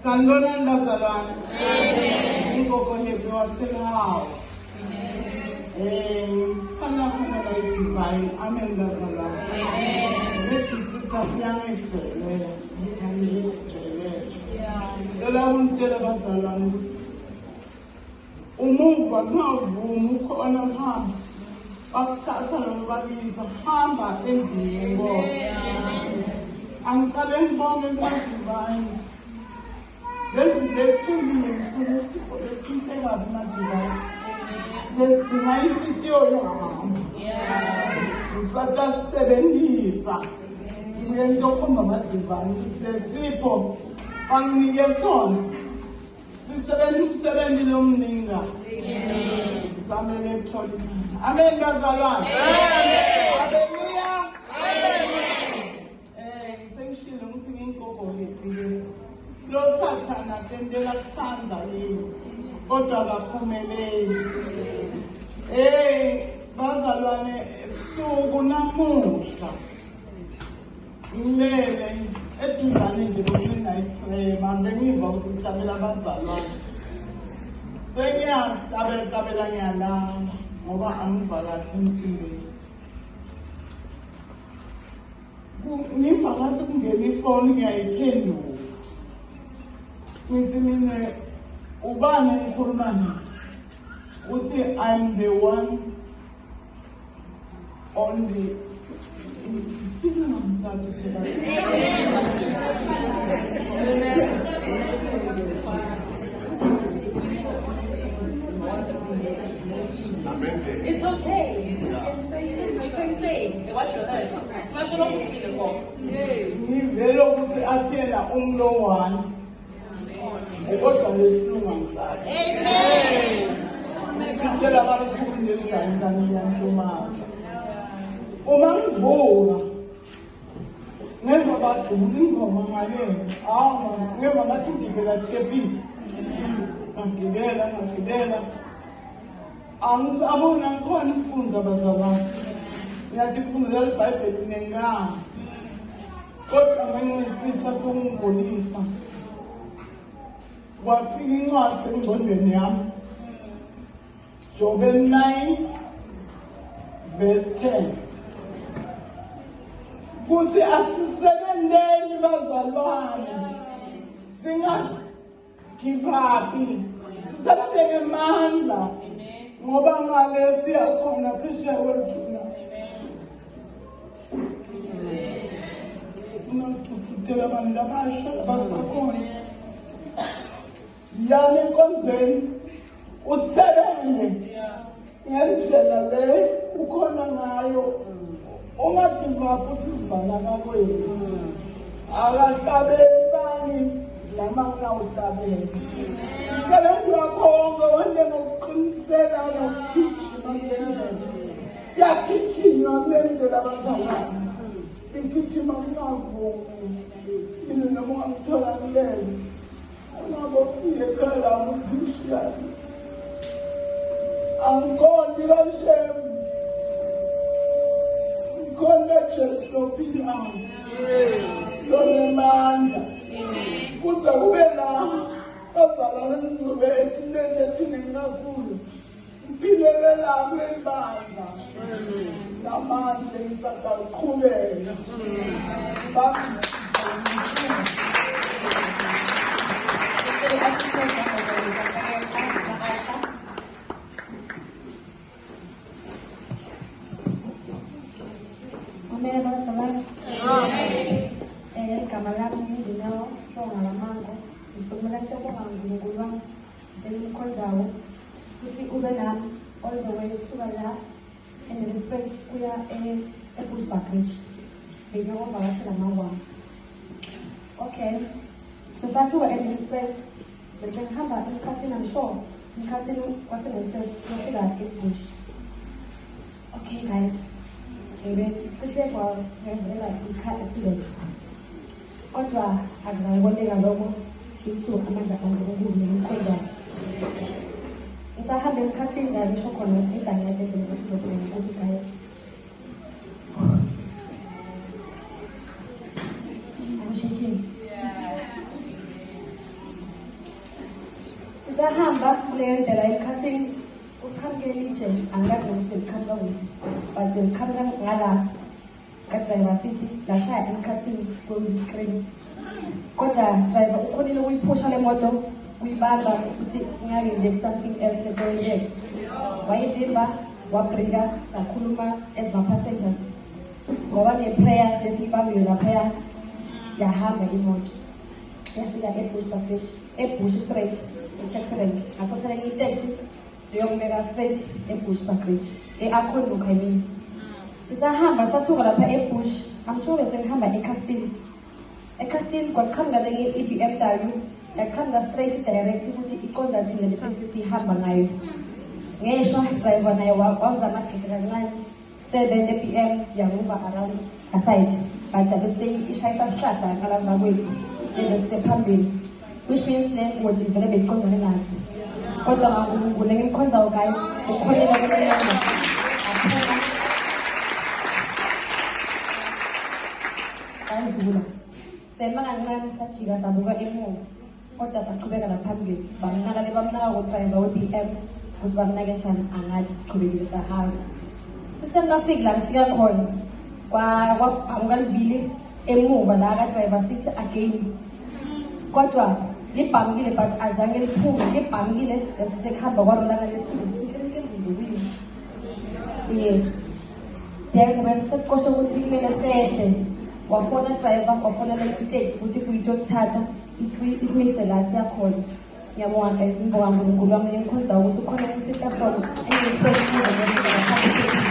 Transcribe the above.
Sanibonani bazalwane. Ingogo nje wasehawo. Khona la idivine. Amen bazalwane. Lethi sithathiyangegcele. Ngihangegcele. Ngicela untshela bazalwane. Umuva kungavumi ukhona uhamba. Bakuthatha nokubabiza hamba endlini kodwa. Angicale ngibonge kumadivine. Lezi lephilile ngifuna isifo lesinhle kabi madivine. Lesidinga inhliziyo yahamba. Ngisasebenzisa. Ngibuye ngiyokhomba amadivine. Lesipho banginike sona. Sisebenza umsebenzi lomninga. Samele kuthole. Amen bazalwane. Haleluya. Sengishilo ukuthi ngingogo ngethile. Lo sathana sendela kuhlanza yini. Kodwa akaphumeleli. Bazalwane suku namuhla. Ngilele eduzane nje lokunayiprayer manje ngiva ukuthi ngihlamela abazalwane. Sengiyahlabela ngiyalala ngoba angiva kahle empilweni. Ngiva ngathi kungena ifoni ngiyayiphendula. Ngithi mina ubani engikhuluma naye? Uthi I'm the one on the It's okay. You can say what you heard. What you don't feel about. Ngivela ukuthi athena umlowani. Kodwa lesilunga ngisakhe. Amen. Ngicela abantu ngelizani yantomani. Uma ngivuka ngemva baduma ingoma ngayena. Ngemva ngathi ngivela kepisi. Ngagibela. Angisabona khona imfundo abazalwane. Ngiyadifundela iBhayibheli nenganga. Kodwa ngencisisa sokungibonisa. Kwafika incwadi engqondweni yami. Job 9 verse 10. Kuthi asisebenzeni bazalwane. Give up. Sisebenzele amandla. Ngoba ngale siyakhona phesheya kwethuna. Ngicela abantu abasha abasakhona. Yani enkonzweni usebenze ngendlela le ukhona ngayo. Ungadivaphi usizibhala kakwenu. Akahlabeli bani noma kunawuhlabela. Umsebenzi wakho wonke wende ngokuqiniseka nokugijima ngendlela. Yagijinywa ngendlela abazalwane. Sigijima kungavumi. Yini noma ungangithola ngilele. Ungabofile ekhaya ukuthi ngishiyane. Angikoni kaShem. Ngikona Jesu lophila. Lonemandla. Kuze kube la bazalwane nizobe ephileni ethini kakhulu. Impilele la kulebandla. Namandla ngisaqhubeka. Amen bazalwane. Igama lami ngidinawo songa lamango. Ngisomela kubonga uNkulunkulu engikholwayo ukuthi ube nami all the way kusuka la eNelspruit kuya eBushbuckridge. Ngiyokuvakashela amawami. Okay. Sesasuka eNelspruit bese ngihamba emkhathini I'm-sure emkhathini waseNelspruit ngofika eBush. Okay guys. Cishe ngevela ikhala esilele. Kodwa akuzayiboneka lokho kithi amandla kaNkulunkulu nemkhwela. Ngisahamba emkhathini la ngisho khona idanga lezinto sizobona ukuthi guys. Sahamba kuleyo ndlela ekhathini ukhamukela nje angazi ukuthi ukhamukela kuphi. But ukhamukela ngala ka-driver sithi lashaya emkhathini kwi-screen. Kodwa driver ukhonile ukuyiphusha le moto uyibamba ukuthi ngake there's something else le-project. Wayivimba wabringa sakhuluma as ma-passengers. Ngoba ne-prayer lesiyibambile laphaya yahamba imoto. Yafika eBush straight eTaxi-Rank. Ngathatha enye itaxi leyombeka straight eBushbuckridge e-Aqueduct I mean. Sisahamba sasuka lapha eBush, I'm sure besengihamba eCastle. eCastle kwakuqhamuka lenye i-BMW yaqhamuka straight direct ukuthi iqonda thina le place sihamba ngayo. Ngeshwa driver naye wazama agqeke kancane 7 PM yamuva around aside. But bese ishayisa sihlahla ngalamva kwethu phambili, which means then ukuthi vele beyiqondane nathi. Kodwa ngaNkulunkulu engimkhonzayo ngayo ukukholelwa kwenyama. Kandlula sema kancane sajika sabuka emuva, kodwa saqhubeka naphambili. Bamnaka le bamnaka kodriver we-PM ukuthi bamnake njani angathi siqhubekile sahamba. Sisengafiki la ngifika khona kwabhamuka libili emuva la kadriver sithi again. Kodwa libhamukile but azange liphume, libhamukile sesekuhamba kwarolana lesiwili. Yes. Then sekuqosha ukuthi kumele sehle. Wafona driver, wafona le-taxi ukuthi kuyitosithatha isimise la siyakhona. Ngiyabonga guys, ngibonga uNkulunkulu wami engikhonza ukuthi ukhona ukusita from engiyiphreshile.